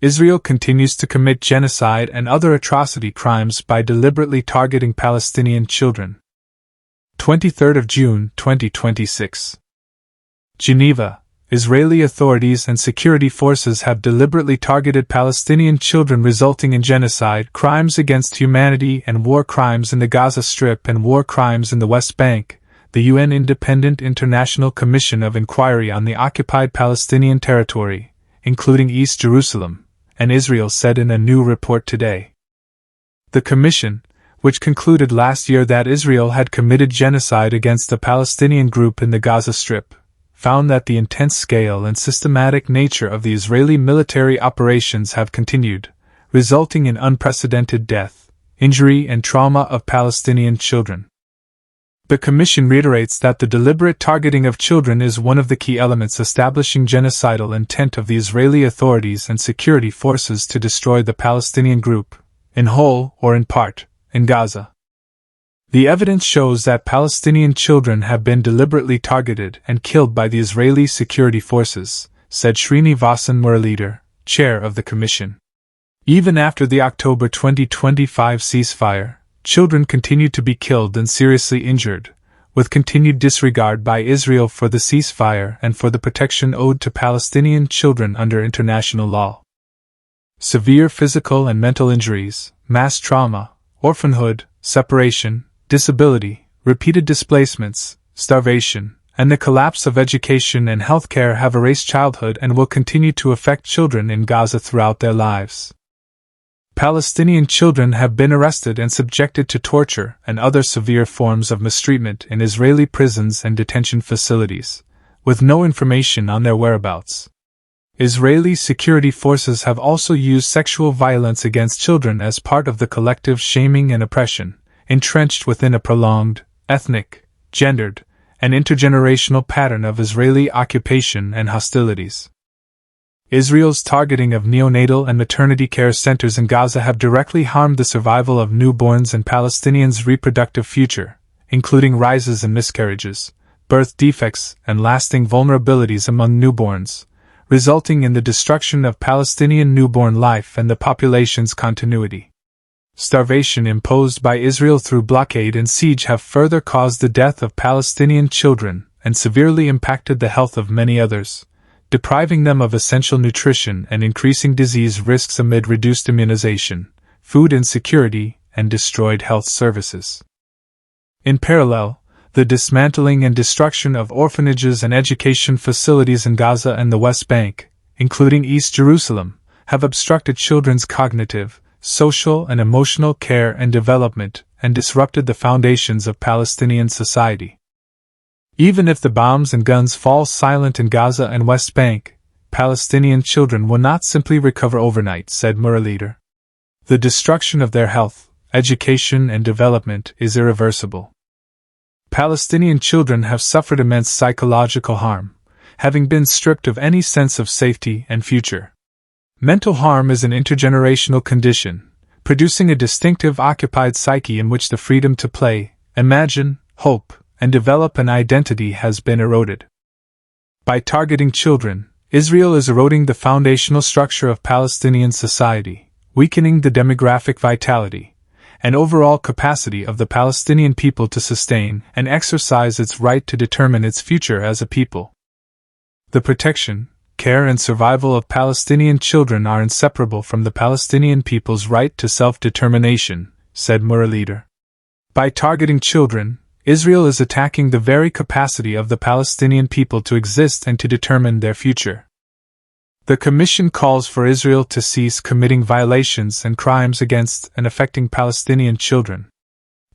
Israel continues to commit genocide and other atrocity crimes by deliberately targeting Palestinian children. 23rd of June, 2026. Geneva. Israeli authorities and security forces have deliberately targeted Palestinian children, resulting in genocide, crimes against humanity, and war crimes in the Gaza Strip and war crimes in the West Bank, the UN Independent International Commission of Inquiry on the Occupied Palestinian Territory, including East Jerusalem, and Israel said in a new report today. The commission, which concluded last year that Israel had committed genocide against the Palestinian group in the Gaza Strip, found that the intense scale and systematic nature of the Israeli military operations have continued, resulting in unprecedented death, injury, and trauma of Palestinian children. The Commission reiterates that the deliberate targeting of children is one of the key elements establishing genocidal intent of the Israeli authorities and security forces to destroy the Palestinian group, in whole or in part, in Gaza. The evidence shows that Palestinian children have been deliberately targeted and killed by the Israeli security forces, said 𝗧𝗿𝗱𝗶𝗁𝗲𝗏, chair of the Commission. Even after the October 2025 ceasefire, children continued to be killed and seriously injured, with continued disregard by Israel for the ceasefire and for the protection owed to Palestinian children under international law. Severe physical and mental injuries, mass trauma, orphanhood, separation, disability, repeated displacements, starvation, and the collapse of education and healthcare have erased childhood and will continue to affect children in Gaza throughout their lives. Palestinian children have been arrested and subjected to torture and other severe forms of mistreatment in Israeli prisons and detention facilities, with no information on their whereabouts. Israeli security forces have also used sexual violence against children as part of the collective shaming and oppression, entrenched within a prolonged, ethnic, gendered, and intergenerational pattern of Israeli occupation and hostilities. Israel's targeting of neonatal and maternity care centers in Gaza have directly harmed the survival of newborns and Palestinians' reproductive future, including rises in miscarriages, birth defects, and lasting vulnerabilities among newborns, resulting in the destruction of Palestinian newborn life and the population's continuity. Starvation imposed by Israel through blockade and siege have further caused the death of Palestinian children and severely impacted the health of many others, depriving them of essential nutrition and increasing disease risks amid reduced immunization, food insecurity, and destroyed health services. In parallel, the dismantling and destruction of orphanages and education facilities in Gaza and the West Bank, including East Jerusalem, have obstructed children's cognitive, social, and emotional care and development, and disrupted the foundations of Palestinian society. Even if the bombs and guns fall silent in Gaza and West Bank, Palestinian children will not simply recover overnight, said 𝗲𝗏𝗏𝗏. The destruction of their health, education, and development is irreversible. Palestinian children have suffered immense psychological harm, having been stripped of any sense of safety and future. Mental harm is an intergenerational condition, producing a distinctive occupied psyche in which the freedom to play, imagine, hope, and develop an identity has been eroded. By targeting children, Israel is eroding the foundational structure of Palestinian society, weakening the demographic vitality and overall capacity of the Palestinian people to sustain and exercise its right to determine its future as a people. The protection, care, and survival of Palestinian children are inseparable from the Palestinian people's right to self-determination, said 𝗲𝗏𝗏𝗏. By targeting children, Israel is attacking the very capacity of the Palestinian people to exist and to determine their future. The Commission calls for Israel to cease committing violations and crimes against and affecting Palestinian children.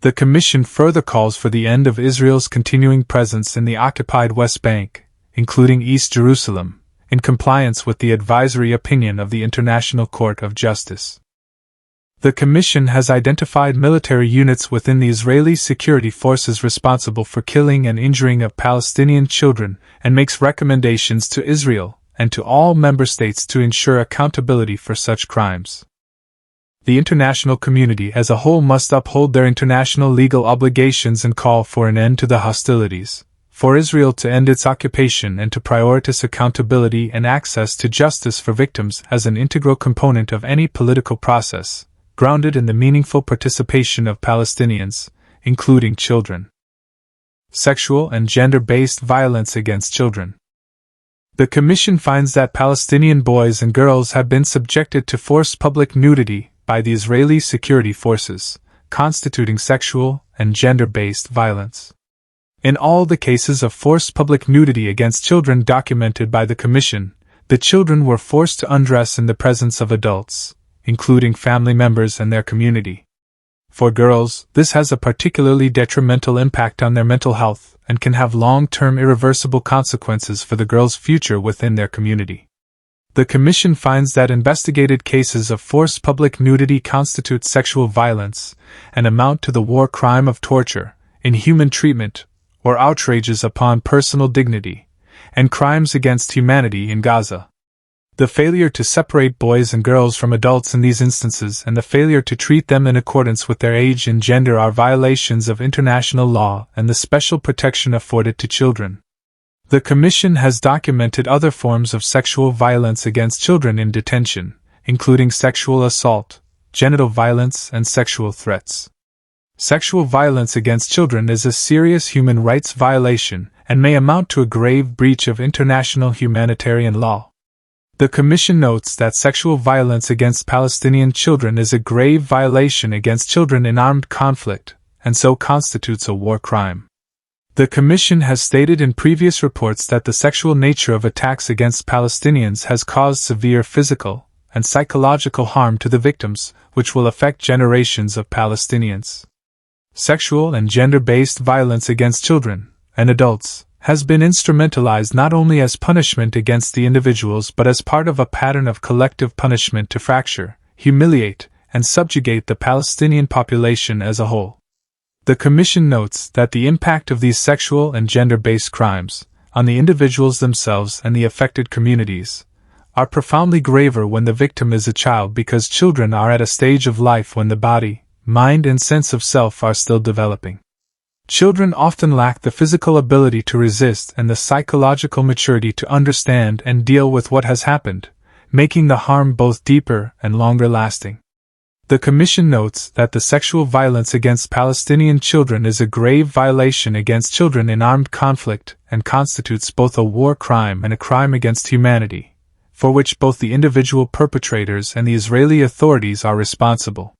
The Commission further calls for the end of Israel's continuing presence in the occupied West Bank, including East Jerusalem, in compliance with the advisory opinion of the International Court of Justice. The Commission has identified military units within the Israeli security forces responsible for killing and injuring of Palestinian children and makes recommendations to Israel and to all member states to ensure accountability for such crimes. The international community as a whole must uphold their international legal obligations and call for an end to the hostilities, for Israel to end its occupation and to prioritize accountability and access to justice for victims as an integral component of any political process, grounded in the meaningful participation of Palestinians, including children. Sexual and gender-based violence against children. The Commission finds that Palestinian boys and girls have been subjected to forced public nudity by the Israeli security forces, constituting sexual and gender-based violence. In all the cases of forced public nudity against children documented by the Commission, the children were forced to undress in the presence of adults, including family members and their community. For girls, this has a particularly detrimental impact on their mental health and can have long-term irreversible consequences for the girl's future within their community. The Commission finds that investigated cases of forced public nudity constitute sexual violence and amount to the war crime of torture, inhuman treatment, or outrages upon personal dignity, and crimes against humanity in Gaza. The failure to separate boys and girls from adults in these instances and the failure to treat them in accordance with their age and gender are violations of international law and the special protection afforded to children. The Commission has documented other forms of sexual violence against children in detention, including sexual assault, genital violence, and sexual threats. Sexual violence against children is a serious human rights violation and may amount to a grave breach of international humanitarian law. The Commission notes that sexual violence against Palestinian children is a grave violation against children in armed conflict, and so constitutes a war crime. The Commission has stated in previous reports that the sexual nature of attacks against Palestinians has caused severe physical and psychological harm to the victims, which will affect generations of Palestinians. Sexual and gender-based violence against children and adults has been instrumentalized not only as punishment against the individuals but as part of a pattern of collective punishment to fracture, humiliate, and subjugate the Palestinian population as a whole. The Commission notes that the impact of these sexual and gender-based crimes on the individuals themselves and the affected communities are profoundly graver when the victim is a child because children are at a stage of life when the body, mind, and sense of self are still developing. Children often lack the physical ability to resist and the psychological maturity to understand and deal with what has happened, making the harm both deeper and longer lasting. The Commission notes that the sexual violence against Palestinian children is a grave violation against children in armed conflict and constitutes both a war crime and a crime against humanity, for which both the individual perpetrators and the Israeli authorities are responsible.